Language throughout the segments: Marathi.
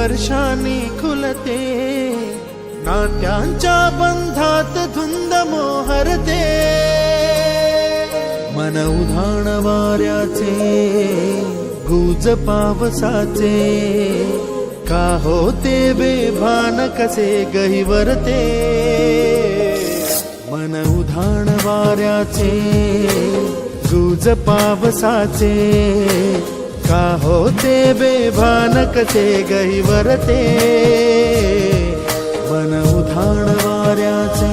वर्षांनी खुलते, नात्यांच्या बंधात धुंद मोहरते। मन उधाण वाऱ्याचे, गुज पावसाचे, का होते बेभान कसे गहिवरते। मन उधाण वाऱ्याचे, गुज पावसाचे, का होते बेभान कसे गहिवरते। मन उधाण वाऱ्याचे।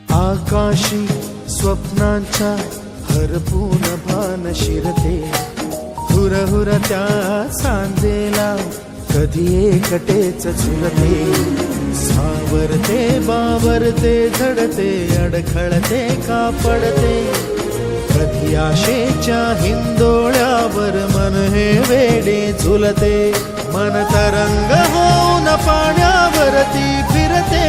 आकाशी स्वप्नांच्या हरपून भान शिरते, हुरहुर त्या सांजेला कधी एकटेच झुलते। सावरते बावरते झडते, अडखळते का पडते, कधी आशेच्या हिंदोळ्यावर मन हे वेडे झुलते। मन तरंग होऊन पाण्यावरती फिरते।